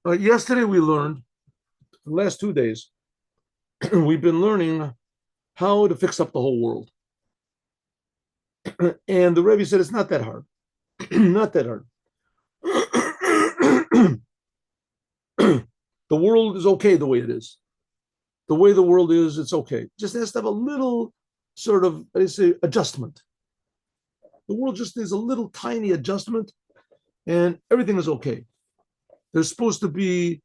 Yesterday we learned, the last 2 days, we've been learning how to fix up the whole world. And the Rebbe said it's not that hard. Not that hard. The world is okay the way it is. The way the world is, it's okay. Just has to have a little sort of, I say, adjustment. The world just needs a little tiny adjustment, and everything is okay. There's supposed to be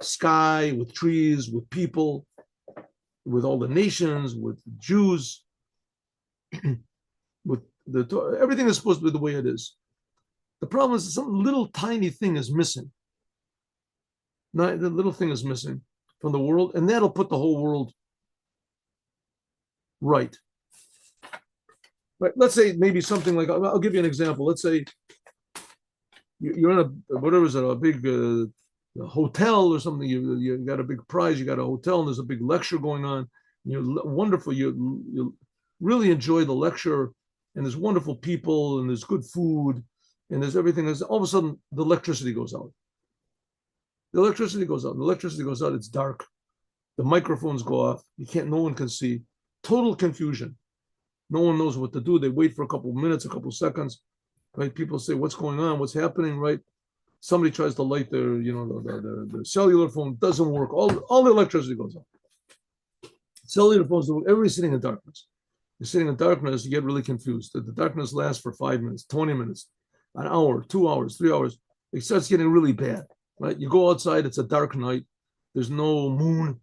sky with trees, with people, with all the nations, with Jews, with everything is supposed to be the way it is. The problem is that some little tiny thing is missing. The little thing is missing from the world, and that'll put the whole world right. Right. Let's say maybe something like, I'll give you an example. Let's say you're in a, whatever is it, a big hotel or something. You got a big prize. You got a hotel, and there's a big lecture going on. You're wonderful. You really enjoy the lecture, and there's wonderful people, and there's good food, and there's everything. All of a sudden, the electricity goes out. The electricity goes out. The electricity goes out. It's dark. The microphones go off. No one can see. Total confusion. No one knows what to do. They wait for a couple of minutes, a couple of seconds. Right? People say, "What's going on? What's happening?" Right? Somebody tries to light their, the cellular phone. Doesn't work. All the electricity goes out. Cellular phones. Everybody's sitting in darkness. You're sitting in darkness. You get really confused. The darkness lasts for 5 minutes, 20 minutes, an hour, 2 hours, 3 hours. It starts getting really bad. Right? You go outside. It's a dark night. There's no moon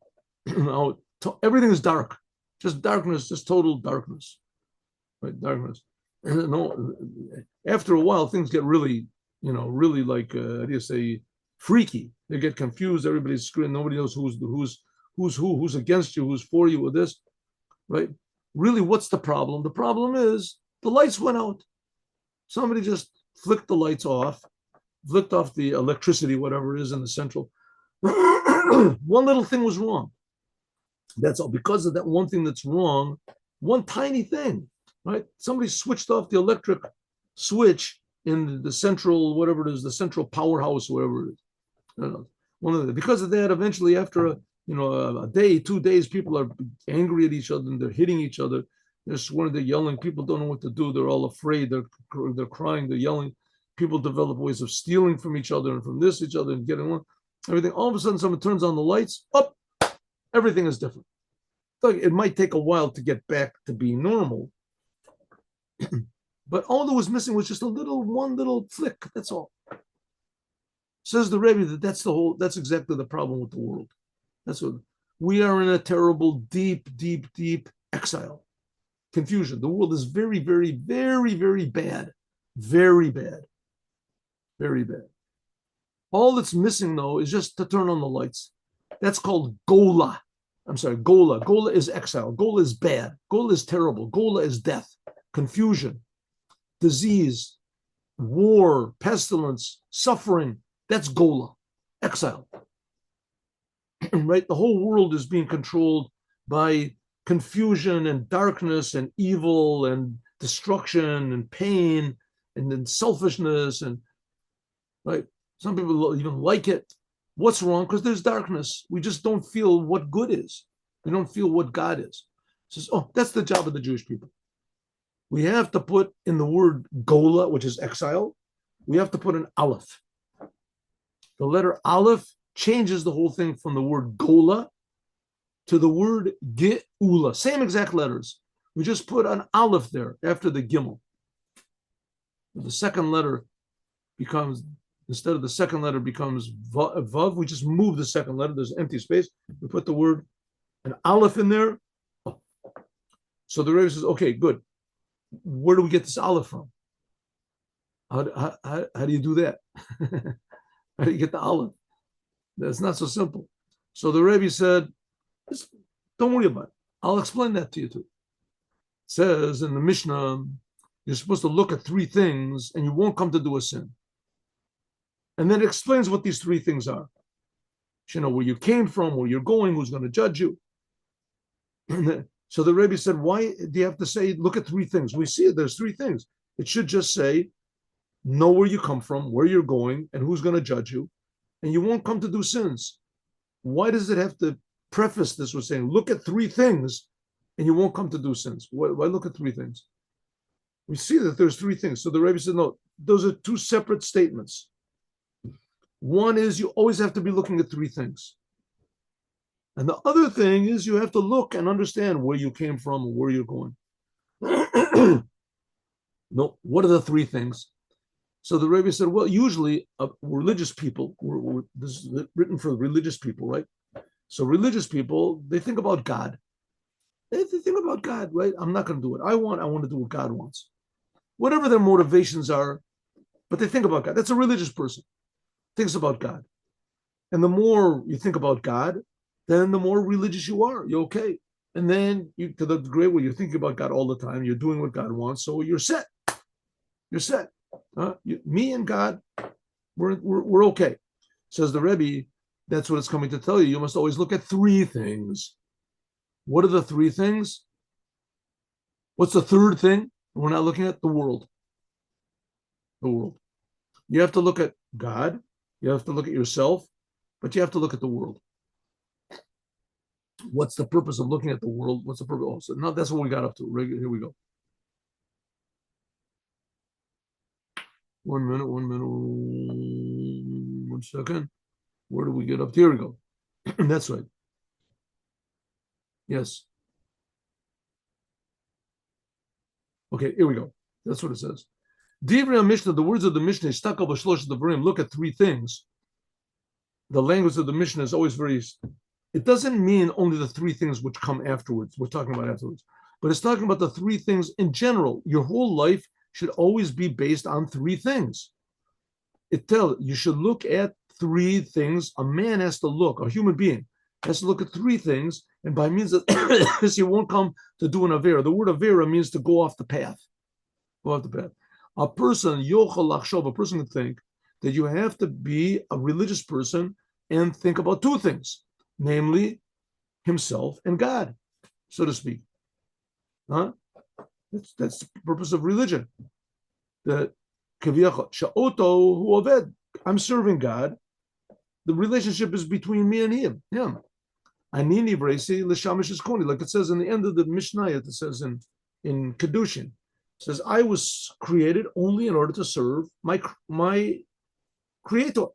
out. Everything is dark. Just darkness. Just total darkness. Right? Darkness. No. After a while, things get really, really like, how do you say, freaky. They get confused. Everybody's screaming. Nobody knows who's against you, who's for you, with this, right? Really, what's the problem? The problem is the lights went out. Somebody just flicked the lights off, flicked off the electricity, whatever it is in the central. One little thing was wrong. That's all. Because of that one thing that's wrong, one tiny thing, right? Somebody switched off the electric switch in the central, whatever it is, the central powerhouse, whatever it is. I don't know. Because of that, eventually, after a day, 2 days, people are angry at each other and they're hitting each other. They're swearing, they're yelling. People don't know what to do. They're all afraid. They're crying. They're yelling. People develop ways of stealing from each other and from each other and getting along. Everything. All of a sudden, someone turns on the lights. Up, everything is different. It might take a while to get back to being normal, but all that was missing was just one little flick. That's all. Says the Rebbe that's exactly the problem with the world. That's what we are in, a terrible, deep, deep, deep exile, confusion. The world is very, very, very, very bad, very bad, very bad. All that's missing, though, is just to turn on the lights. That's called Gola. I'm sorry, Gola. Gola is exile. Gola is bad. Gola is terrible. Gola is death, confusion, disease, war, pestilence, suffering. That's Gola, exile. Right? The whole world is being controlled by confusion and darkness and evil and destruction and pain and then selfishness, and right. Some people even like it. What's wrong? Because there's darkness. We just don't feel what good is. We don't feel what God is. Says, that's the job of the Jewish people. We have to put in the word Gola, which is exile, we have to put an aleph. The letter aleph changes the whole thing from the word Gola to the word Geula. Same exact letters. We just put an aleph there after the gimel. The second letter becomes, instead of the second letter becomes vav, we just move the second letter. There's empty space. We put the word, an aleph in there. So the Rebbe says, okay, good. Where do we get this aleph from? How do you do that? How do you get the aleph? That's not so simple. So the Rebbe said, don't worry about it. I'll explain that to you too. It says in the Mishnah, you're supposed to look at 3 things and you won't come to do a sin. And then it explains what these 3 things are. You know, where you came from, where you're going, who's going to judge you. So the Rebbe said, why do you have to say, look at 3 things? We see it, there's 3 things. It should just say, know where you come from, where you're going, and who's going to judge you. and you won't come to do sins. Why does it have to preface this with saying, look at three things and you won't come to do sins? Why look at three things? We see that there's three things. So the Rebbe said, no, those are two separate statements. One is you always have to be looking at three things. And the other thing is you have to look and understand where you came from and where you're going. No, what are the three things? So the Rebbe said, well, usually religious people, this is written for religious people, right? So religious people, they think about God. They think about God, right? I'm not going to do what I want to do what God wants. Whatever their motivations are, but they think about God. That's a religious person, thinks about God. And the more you think about God, then the more religious you are. You're okay. And then to the degree where you're thinking about God all the time, you're doing what God wants, so you're set. You're set. Me and God, we're okay. Says the Rebbe, that's what it's coming to tell you. You must always look at three things. What are the three things? What's the third thing? We're not looking at the world. The world. You have to look at God. You have to look at yourself, but you have to look at the world. What's the purpose of looking at the world? What's the purpose? Also, now that's what we got up to. Here we go. 1 minute, 1 second. Where do we get up to? Here we go. That's right. Yes. Okay, here we go. That's what it says. Divrei Mishnah, the words of the Mishnah, Istakal b'shlosh Dvarim, look at three things. The language of the Mishnah is always very, it doesn't mean only the three things which come afterwards, we're talking about afterwards, but it's talking about the three things in general. Your whole life should always be based on three things. You should look at three things. A man has to look, a human being has to look at three things, and by means of this, he won't come to do an avera. The word avera means to go off the path. Go off the path. A person, yochel lachshov, a person can think that you have to be a religious person and think about two things, namely himself and God, so to speak. Huh? That's the purpose of religion. That I'm serving God. The relationship is between me and him. Anini bresi l'shamish koni, like it says in the end of the Mishnah. It says in Kedushin, it says I was created only in order to serve my Creator.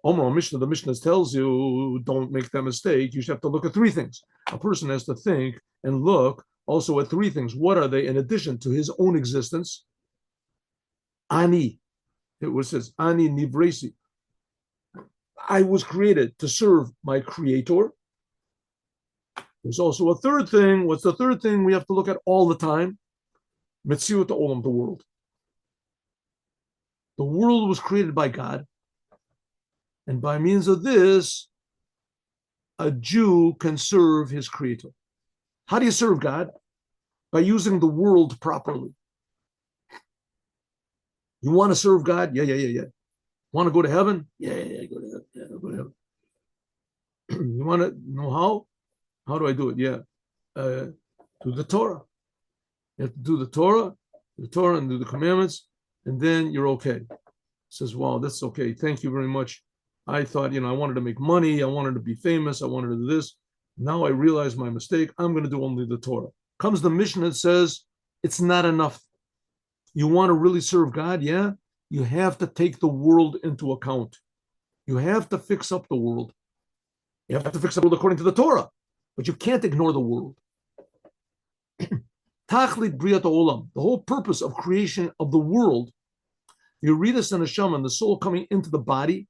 Omar Mishnah, the Mishnah tells you don't make that mistake. You should have to look at three things. A person has to think and look also at three things. What are they in addition to his own existence? Ani, it says Ani nivresi. I was created to serve my Creator. There's also a third thing. What's the third thing we have to look at all the time? Metziut Olam, the world. The world was created by God. And by means of this, a Jew can serve his Creator. How do you serve God? By using the world properly. You want to serve God? Yeah. Want to go to heaven? Yeah, go to heaven. Yeah, go to heaven. You want to know how? How do I do it? Yeah. Do the Torah. You have to do the Torah and do the commandments, and then you're okay. Says, wow, that's okay. Thank you very much. I thought, I wanted to make money. I wanted to be famous. I wanted to do this. Now I realize my mistake. I'm going to do only the Torah. Comes the Mishnah that says it's not enough. You want to really serve God? Yeah. You have to take the world into account. You have to fix up the world. You have to fix up the world according to the Torah. But you can't ignore the world. Tachlit Briat Olam, the whole purpose of creation of the world, you read this in Neshama, and the soul coming into the body,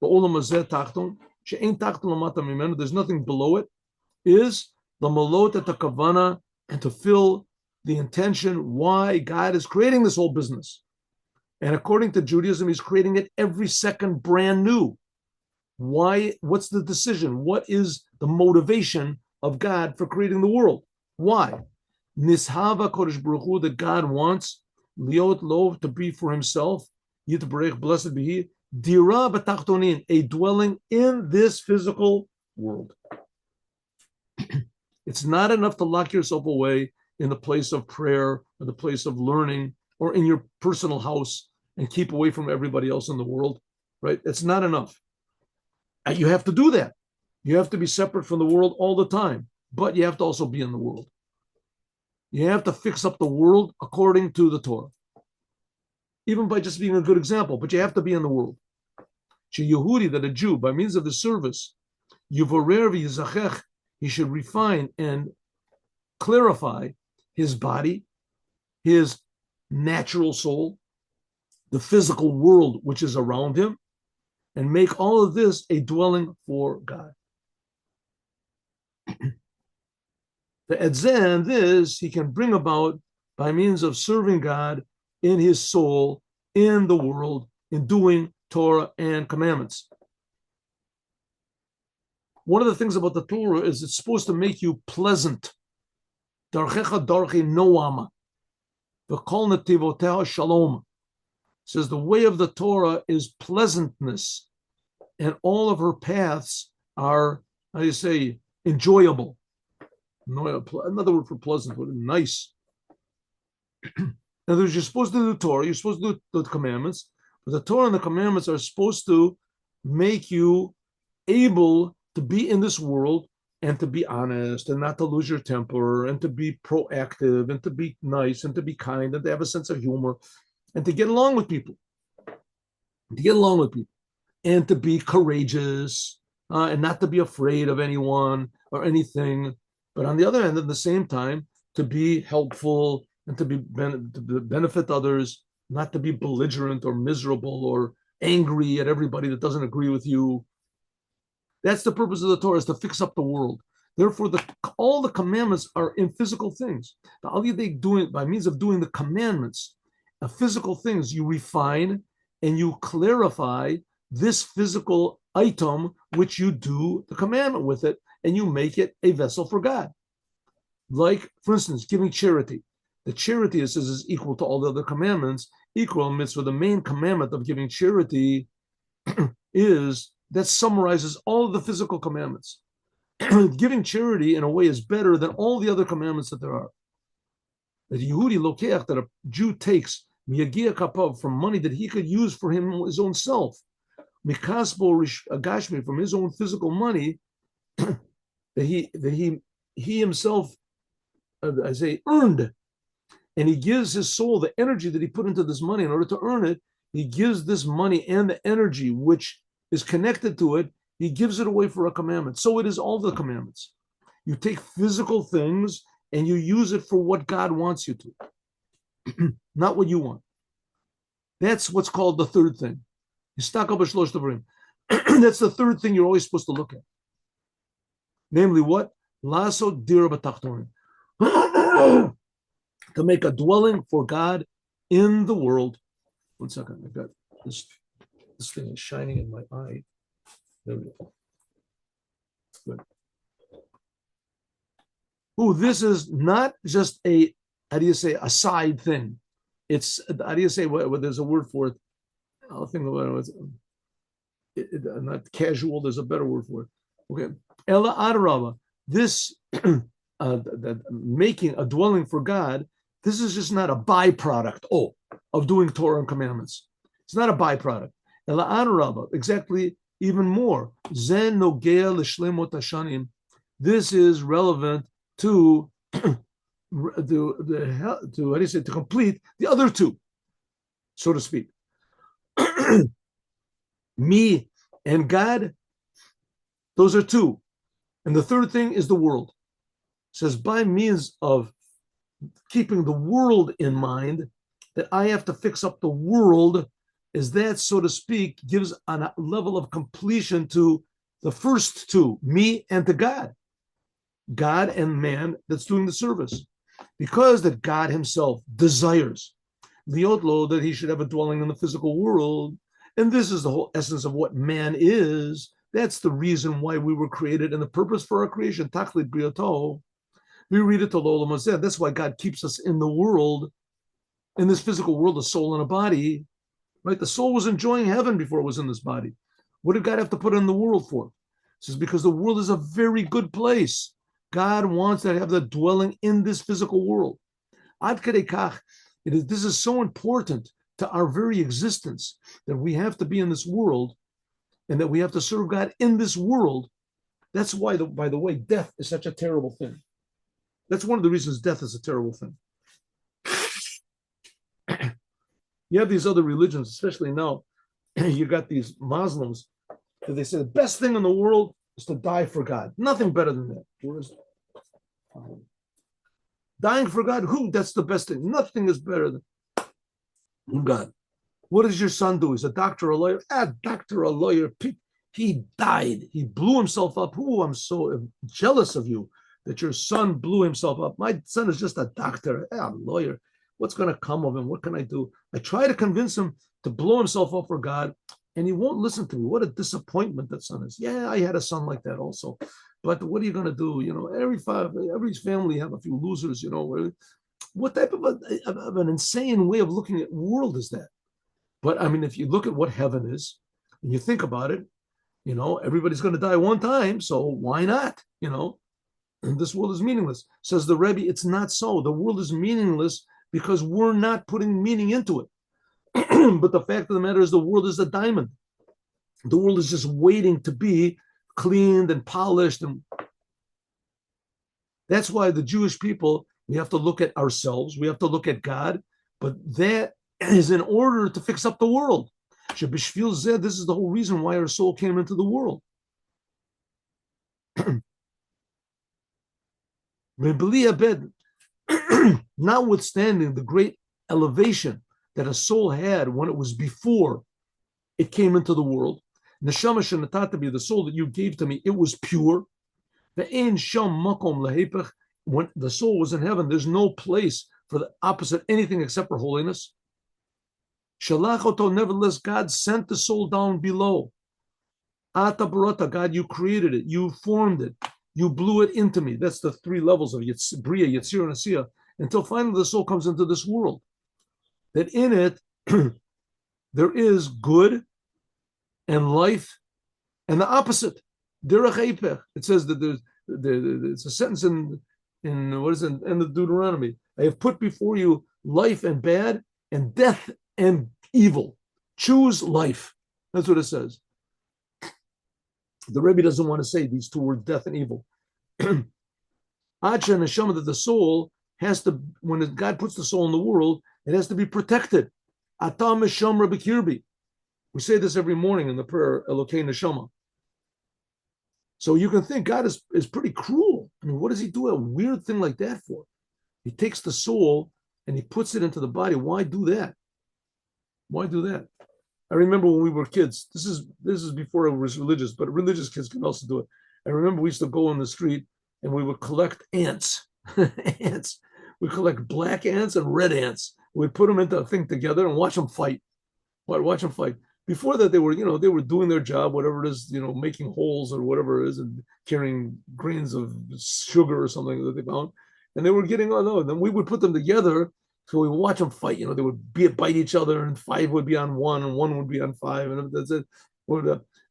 the Olam Hazeh Tachton, she'ein Tachton lamata mimenu, there's nothing below it, is the malot et hakavana, and to fill the intention why God is creating this whole business. And according to Judaism, he's creating it every second brand new. Why? What's the decision? What is the motivation of God for creating the world? Why? Nishava Kodesh Baruch Hu, that God wants liot lov, to be for himself, yitbarech, blessed be he, dira b'tachtonin, a dwelling in this physical world. It's not enough to lock yourself away in the place of prayer or the place of learning or in your personal house and keep away from everybody else in the world. right? That's not enough. You have to do that. You have to be separate from the world all the time, but you have to also be in the world. You have to fix up the world according to the Torah, even by just being a good example, but you have to be in the world. Yehudi, that a Jew, by means of the service, Yuvorer v'yizachech, he should refine and clarify his body, his natural soul, the physical world which is around him, and make all of this a dwelling for God. The edzeh, this he can bring about by means of serving God in his soul, in the world, in doing Torah and commandments. One of the things about the Torah is it's supposed to make you pleasant. Darchecha darchei noama, v'kol netivoteha shalom. Says the way of the Torah is pleasantness, and all of her paths are, how do you say, enjoyable. Another word for pleasant, but nice. In other words, you're supposed to do the Torah, you're supposed to do the commandments, but the Torah and the commandments are supposed to make you able to be in this world and to be honest and not to lose your temper and to be proactive and to be nice and to be kind and to have a sense of humor and to get along with people. And to be courageous and not to be afraid of anyone or anything. But on the other hand, at the same time, to be helpful and to benefit others, not to be belligerent or miserable or angry at everybody that doesn't agree with you. That's the purpose of the Torah, is to fix up the world. Therefore, all the commandments are in physical things. By means of doing the commandments, physical things, you refine and you clarify this physical item which you do the commandment with it, and you make it a vessel for God. Like, for instance, giving charity. The charity, it says, is equal to all the other commandments. Equal mitzvah, the main commandment of giving charity is that summarizes all of the physical commandments. Giving charity in a way is better than all the other commandments that there are. That Yehudi lokeach, that a Jew takes miyagia kapav, from money that he could use for his own self, mikasbo agashmi, from his own physical money, that he himself, I say, earned, and he gives his soul the energy that he put into this money in order to earn it. He gives this money and the energy which is connected to it, he gives it away for a commandment. So it is all the commandments. You take physical things and you use it for what God wants you to, not what you want. That's what's called the third thing. That's the third thing you're always supposed to look at. Namely what? Lasso dir b'tachtonim. To make a dwelling for God in the world. 1 second, I've got this thing is shining in my eye. There we go. Good. Ooh, this is not just a, a side thing. It's, there's a word for it. I'll think about it. Not casual, there's a better word for it. Okay. Ella Adarabba, this, that making a dwelling for God, this is just not a byproduct, of doing Torah and commandments. It's not a byproduct. Ella Adarabba, exactly, even more. Zen nogea l'shlemot hashanim. This is relevant to to complete the other two, so to speak. Me and God, those are two. And the third thing is the world. It says, by means of keeping the world in mind, that I have to fix up the world, is that, so to speak, gives a level of completion to the first two, me and to God. God and man that's doing the service. Because that God himself desires liotlo, that he should have a dwelling in the physical world. And this is the whole essence of what man is. That's the reason why we were created and the purpose for our creation. Tachlit brioto. We read it to Lola Mazeh. That's why God keeps us in the world, in this physical world, a soul and a body. Right? The soul was enjoying heaven before it was in this body. What did God have to put in the world for? It says because the world is a very good place. God wants to have the dwelling in this physical world. Ad kadei kach, this is so important to our very existence, that we have to be in this world and that we have to serve God in this world. That's why, by the way, death is such a terrible thing. That's one of the reasons death is a terrible thing. You have these other religions, especially now, you got these Muslims, that they say the best thing in the world is to die for God. Nothing better than that. Whereas dying for God, that's the best thing. Nothing is better than God. What does your son do? He's a doctor, a lawyer. Doctor, a lawyer. He died. He blew himself up. I'm so jealous of you that your son blew himself up. My son is just a doctor, a lawyer. What's going to come of him? What can I do? I try to convince him to blow himself up for God, and he won't listen to me. What a disappointment that son is. Yeah, I had a son like that also. But what are you going to do? Every family have a few losers, What type of an insane way of looking at world is that? But I mean, if you look at what heaven is, and you think about it, everybody's going to die one time, so why not? And this world is meaningless. Says the Rebbe, it's not so. The world is meaningless because we're not putting meaning into it. But the fact of the matter is the world is a diamond. The world is just waiting to be cleaned and polished. And that's why the Jewish people, we have to look at ourselves. We have to look at God. But that is in order to fix up the world. This is the whole reason why our soul came into the world. Notwithstanding the great elevation that a soul had when it was before it came into the world, neshama shenatata, the soul that you gave to me, it was pure. When the soul was in heaven, there's no place for the opposite, anything except for holiness. Nevertheless, God sent the soul down below. Ata barata, God, you created it, you formed it, you blew it into me. That's the three levels of Bria, Yetzir, and Asiya, until finally the soul comes into this world. That in it, there is good and life and the opposite. Derech Eipech. It says that it's a sentence in what is it, in the Deuteronomy. I have put before you life and bad and death and evil. Choose life. That's what it says. The Rebbe doesn't want to say these two words, death and evil. Acha and Neshama, that the soul has to, when God puts the soul in the world, it has to be protected. Atam Neshama B'kirbi. We say this every morning in the prayer, Elokei Neshama. So you can think God is pretty cruel. I mean, what does he do a weird thing like that for? He takes the soul and he puts it into the body. Why do that? Why do that? I remember when we were kids, this is before I was religious, but religious kids can also do it. I remember we used to go on the street and we would collect ants. Ants. We collect black ants and red ants. We'd put them into a thing together and watch them fight. Watch them fight. Before that, they were doing their job, whatever it is, making holes or whatever it is, and carrying grains of sugar or something that they found. And they were getting on those. Then we would put them together. So we would watch them fight. They would bite each other, and 5 would be on 1, and 1 would be on 5, and that's it.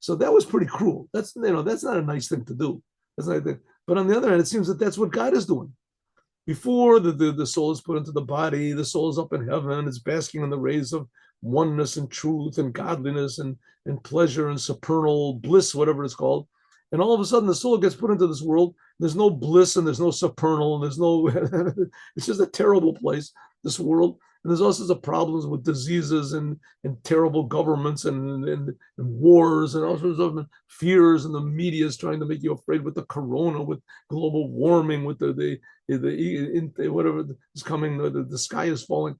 So that was pretty cruel. That's not a nice thing to do. That's not a thing. But on the other hand, it seems that that's what God is doing. Before the soul is put into the body, the soul is up in heaven. It's basking in the rays of oneness and truth and godliness and pleasure and supernal bliss, whatever it's called. And all of a sudden, the soul gets put into this world. There's no bliss and there's no supernal and there's no. It's just a terrible place, this world. And there's all sorts of problems with diseases and terrible governments and wars and all sorts of fears, and the media is trying to make you afraid with the corona, with global warming, with the whatever is coming, the sky is falling.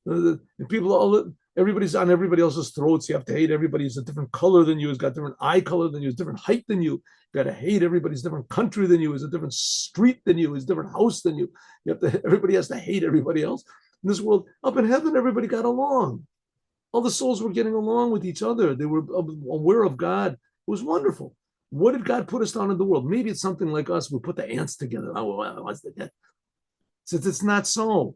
And people, everybody's on everybody else's throats. You have to hate everybody who's a different color than you, has got different eye color than you, has different height than you. You got to hate everybody's different country than you, has a different street than you, has a different house than you. Everybody has to hate everybody else. In this world, up in heaven, everybody got along. All the souls were getting along with each other. They were aware of God. It was wonderful. What did God put us down in the world? Maybe it's something like us. We put the ants together. Since it's not so.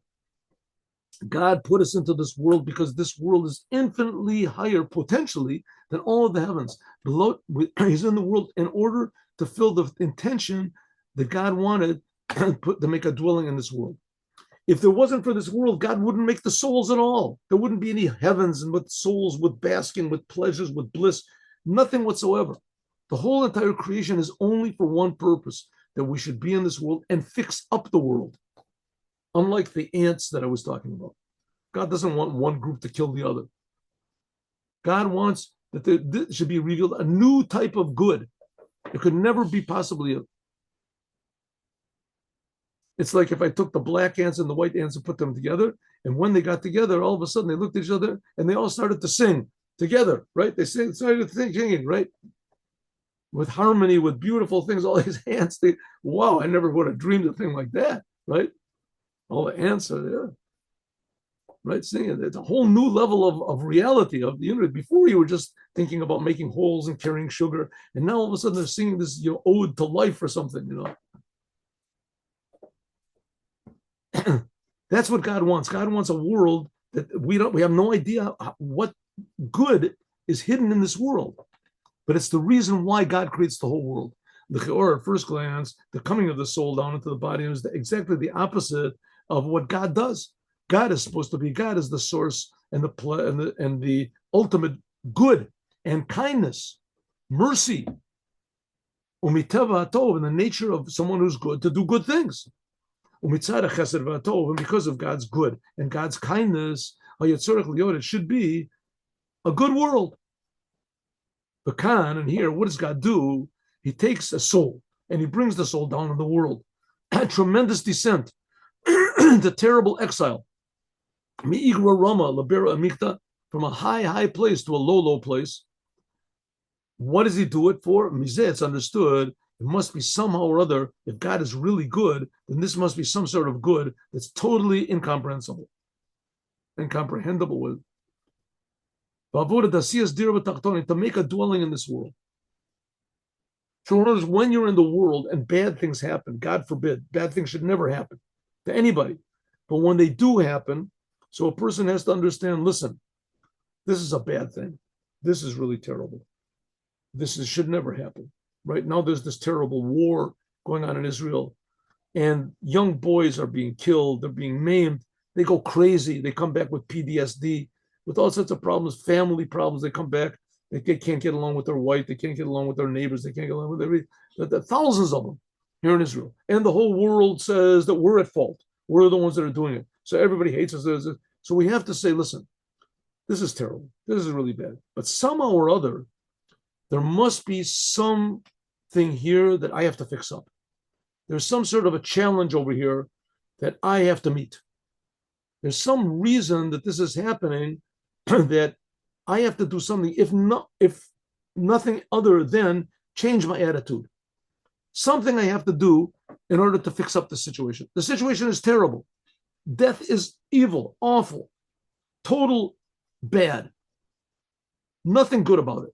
God put us into this world because this world is infinitely higher potentially than all of the heavens. He's in the world in order to fill the intention that God wanted to make a dwelling in this world. If there wasn't for this world, God wouldn't make the souls at all. There wouldn't be any heavens and with souls, with basking, with pleasures, with bliss, nothing whatsoever. The whole entire creation is only for one purpose, that we should be in this world and fix up the world. Unlike the ants that I was talking about. God doesn't want one group to kill the other. God wants that there should be revealed a new type of good. It could never be possibly. It's like if I took the black ants and the white ants and put them together, and when they got together, all of a sudden they looked at each other and they all started to sing together, right? They started singing, right? With harmony, with beautiful things, all these ants, wow, I never would have dreamed a thing like that, right? All the ants are there, right? Singing. It's a whole new level of reality, of the unity. Before you were just thinking about making holes and carrying sugar, and now all of a sudden they're singing this, ode to life or something, That's what God wants. God wants a world that we have no idea what good is hidden in this world. But it's the reason why God creates the whole world. At first glance, the coming of the soul down into the body is exactly the opposite of what God does. God is supposed to be, God is the source and the ultimate good and kindness, mercy, umiteva tov, in the nature of someone who's good to do good things. And because of God's good and God's kindness, it should be a good world. And here, what does God do? He takes a soul and he brings the soul down in the world. A tremendous descent into terrible exile. From a high place to a low place. What does he do it for? It's understood. It must be somehow or other, if God is really good, then this must be some sort of good that's totally incomprehensible with. To make a dwelling in this world. So in other words, when you're in the world and bad things happen, God forbid, bad things should never happen to anybody. But when they do happen, so a person has to understand, listen, this is a bad thing. This is really terrible. Should never happen. Right now, there's this terrible war going on in Israel, and young boys are being killed. They're being maimed. They go crazy. They come back with PTSD, with all sorts of problems, family problems. They come back. They can't get along with their wife. They can't get along with their neighbors. They can't get along with everything. There are thousands of them here in Israel. And the whole world says that we're at fault. We're the ones that are doing it. So everybody hates us. So we have to say, listen, this is terrible. This is really bad. But somehow or other, there must be something here that I have to fix up. There's some sort of a challenge over here that I have to meet. There's some reason that this is happening that I have to do something, if nothing other than change my attitude. Something I have to do in order to fix up the situation. The situation is terrible. Death is evil, awful, total bad. Nothing good about it.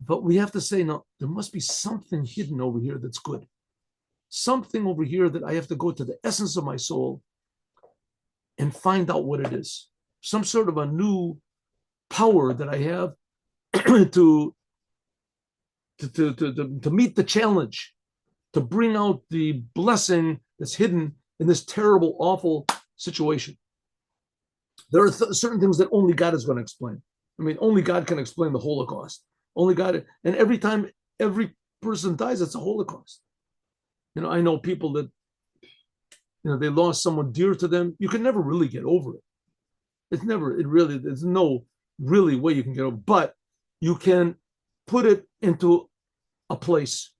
But we have to say, no, there must be something hidden over here that's good. Something over here that I have to go to the essence of my soul and find out what it is. Some sort of a new power that I have to meet the challenge, to bring out the blessing that's hidden in this terrible, awful situation. There are certain things that only God is going to explain. I mean, only God can explain the Holocaust. Only God, and every time every person dies, it's a Holocaust. I know people that, they lost someone dear to them. You can never really get over it. There's no really way you can get over it, but you can put it into a place.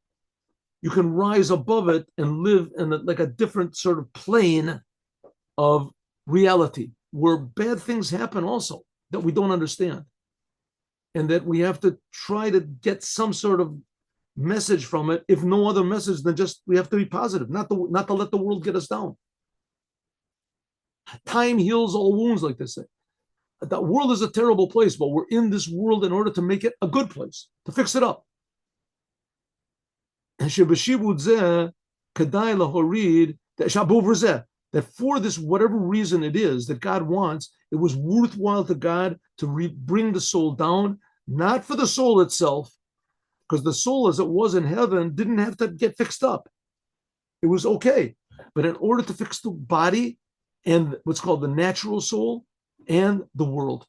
You can rise above it and live in like a different sort of plane of reality where bad things happen also that we don't understand. And that we have to try to get some sort of message from it. If no other message, then just we have to be positive, not to let the world get us down. Time heals all wounds, like they say. The world is a terrible place, but we're in this world in order to make it a good place, to fix it up. And that for this, whatever reason it is that God wants, it was worthwhile to God to bring the soul down, not for the soul itself, because the soul as it was in heaven didn't have to get fixed up. It was okay. But in order to fix the body and what's called the natural soul and the world,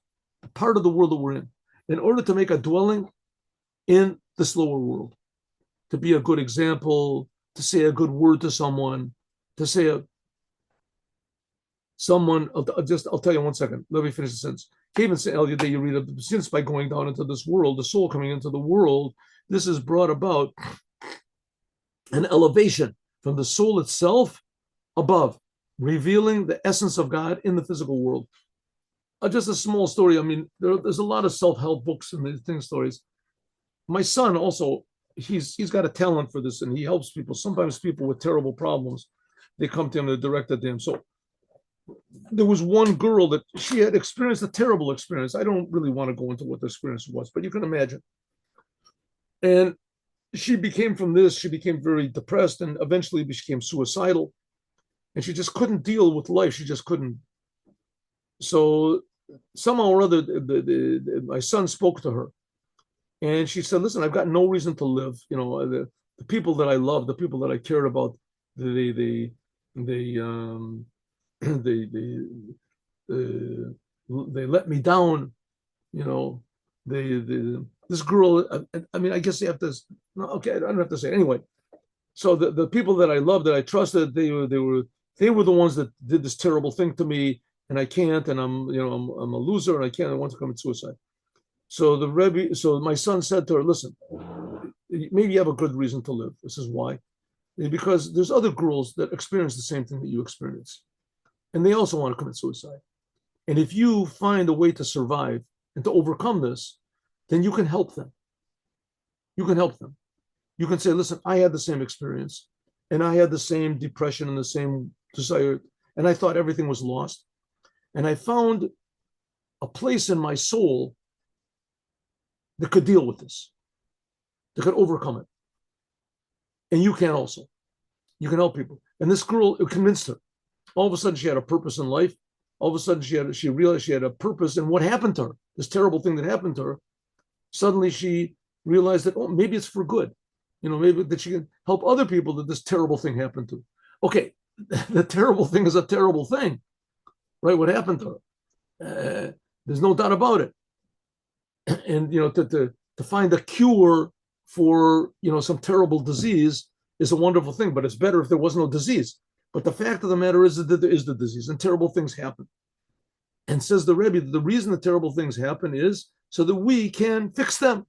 part of the world that we're in order to make a dwelling in this lower world, to be a good example, to say a good word to someone, to say I'll tell you 1 second. Let me finish the sentence. Even say that you read of, since by going down into this world, the soul coming into the world, this has brought about an elevation from the soul itself above, revealing the essence of God in the physical world. Just a small story. I mean, there's a lot of self-help books and these things, stories. My son also, he's got a talent for this, and he helps people. Sometimes people with terrible problems, they come to him to direct at them. So there was one girl that she had experienced a terrible experience. I don't really want to go into what the experience was, but you can imagine. And she became very depressed, and eventually became suicidal. And she just couldn't deal with life. She just couldn't. So somehow or other, my son spoke to her, and she said, "Listen, I've got no reason to live. You know, the people that I love, the people that I cared about, they they they let me down. You know, this girl. I mean, I guess you have to. No, okay, I don't have to say it. Anyway. So the people that I loved, that I trusted, they were the ones that did this terrible thing to me, and I can't, and I'm a loser, and I want to commit suicide." So my son said to her, "Listen, maybe you have a good reason to live. This is why, because there's other girls that experience the same thing that you experience, and they also want to commit suicide. And if you find a way to survive and to overcome this, then you can help them. You can help them. You can say, listen, I had the same experience, and I had the same depression and the same desire, and I thought everything was lost. And I found a place in my soul that could deal with this, that could overcome it. And you can also. You can help people." And this girl, it convinced her. All of a sudden, she had a purpose in life. All of a sudden, she realized she had a purpose. And what happened to her, this terrible thing that happened to her, suddenly she realized that, maybe it's for good. Maybe that she can help other people that this terrible thing happened to. Okay, the terrible thing is a terrible thing, right? What happened to her? There's no doubt about it. And to find a cure for some terrible disease is a wonderful thing, but it's better if there was no disease. But the fact of the matter is that there is the disease, and terrible things happen. And says the Rebbe, the reason that terrible things happen is so that we can fix them.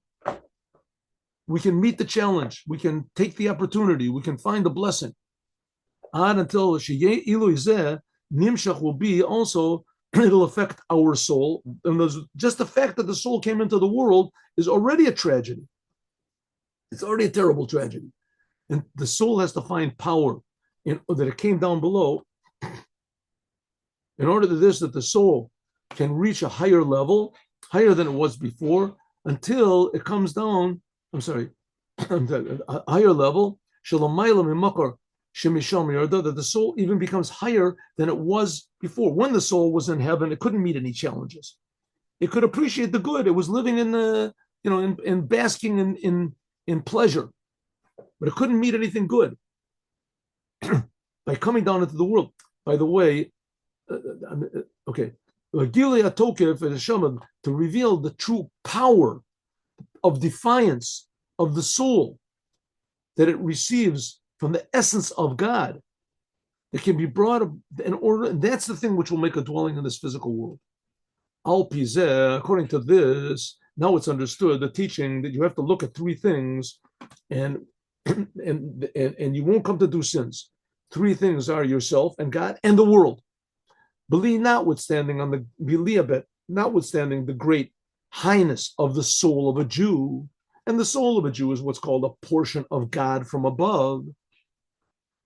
We can meet the challenge. We can take the opportunity. We can find the blessing. Until Nimshach will be also, it'll affect our soul. And just the fact that the soul came into the world is already a tragedy. It's already a terrible tragedy. And the soul has to find power that it came down below in order to that the soul can reach a higher level, higher than it was before, until it comes down. I'm sorry, a higher level, that the soul even becomes higher than it was before. When the soul was in heaven, it couldn't meet any challenges. It could appreciate the good. It was living in basking in pleasure, but it couldn't meet anything good. By coming down into the world. By the way, okay, to reveal the true power of defiance of the soul that it receives from the essence of God, that can be brought in order, and that's the thing which will make a dwelling in this physical world. Al pizeh, according to this, now it's understood, the teaching that you have to look at three things, and you won't come to do sins. Three things are yourself and God and the world. Notwithstanding the great highness of the soul of a Jew, and the soul of a Jew is what's called a portion of God from above.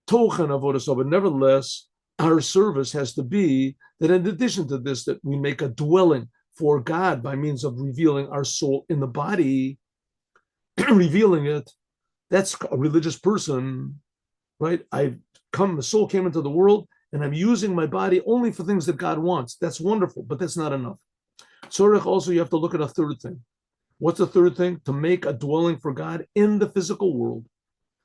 Tochen avodas, but nevertheless, our service has to be that in addition to this, that we make a dwelling for God by means of revealing our soul in the body, revealing it. That's a religious person, right? The soul came into the world, and I'm using my body only for things that God wants. That's wonderful, but that's not enough. Tzorech, also, you have to look at a third thing. What's the third thing? To make a dwelling for God in the physical world.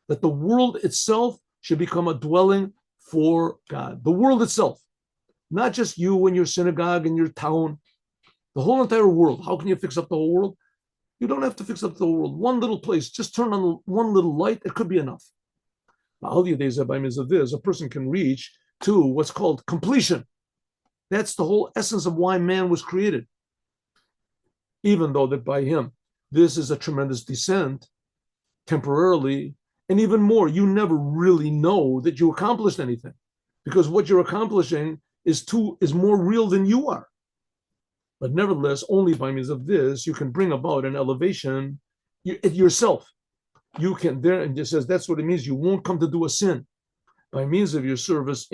That the world itself should become a dwelling for God. The world itself, not just you and your synagogue and your town, the whole entire world. How can you fix up the whole world? You don't have to fix up the whole world. One little place, just turn on one little light, it could be enough. All the days by means of this, a person can reach to what's called completion. That's the whole essence of why man was created. Even though that by him, this is a tremendous descent temporarily, and even more, you never really know that you accomplished anything, because what you're accomplishing is more real than you are. But nevertheless, only by means of this, you can bring about an elevation yourself. You can there, and it says that's what it means. You won't come to do a sin by means of your service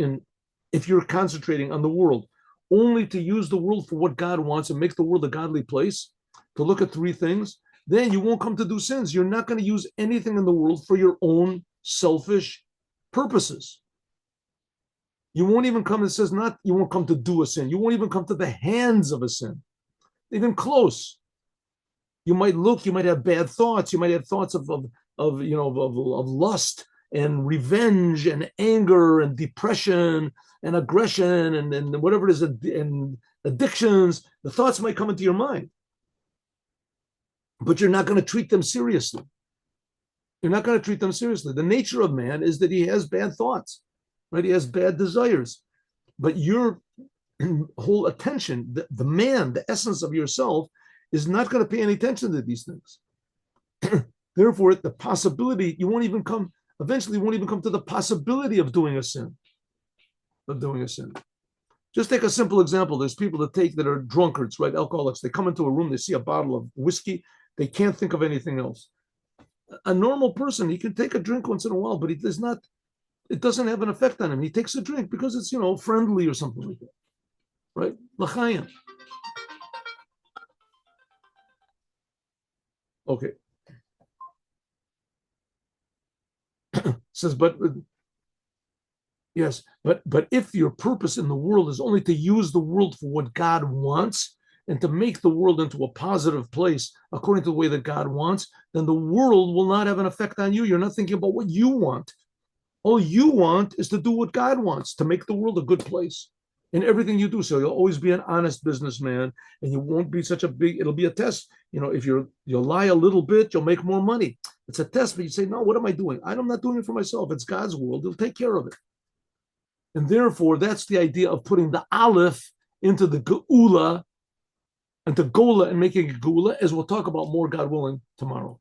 if you're concentrating on the world, only to use the world for what God wants and make the world a godly place, to look at three things, then you won't come to do sins. You're not going to use anything in the world for your own selfish purposes. You won't even come, it says not, you won't come to do a sin. You won't even come to the hands of a sin, even close. You might have bad thoughts. You might have thoughts of lust and revenge and anger and depression and aggression and whatever it is, and addictions. The thoughts might come into your mind, but you're not going to treat them seriously. You're not going to treat them seriously. The nature of man is that he has bad thoughts, right? He has bad desires, but your whole attention, the man, the essence of yourself, is not going to pay any attention to these things. Therefore, the possibility, eventually you won't even come to the possibility of doing a sin. Just take a simple example. There's people that are drunkards, right? Alcoholics. They come into a room, they see a bottle of whiskey, they can't think of anything else. A normal person, he can take a drink once in a while, but it doesn't have an effect on him. He takes a drink because it's, friendly or something like that, right? L'chaim. Okay. Says, but if your purpose in the world is only to use the world for what God wants and to make the world into a positive place according to the way that God wants, then the world will not have an effect on you. You're not thinking about what you want. All you want is to do what God wants, to make the world a good place in everything you do. So you'll always be an honest businessman, and you won't be it'll be a test. If you'll lie a little bit, you'll make more money. It's a test, but you say, no, what am I doing? I'm not doing it for myself. It's God's world. He'll take care of it. And therefore, that's the idea of putting the aleph into the geula and to gola and making a geula, as we'll talk about more, God willing, tomorrow.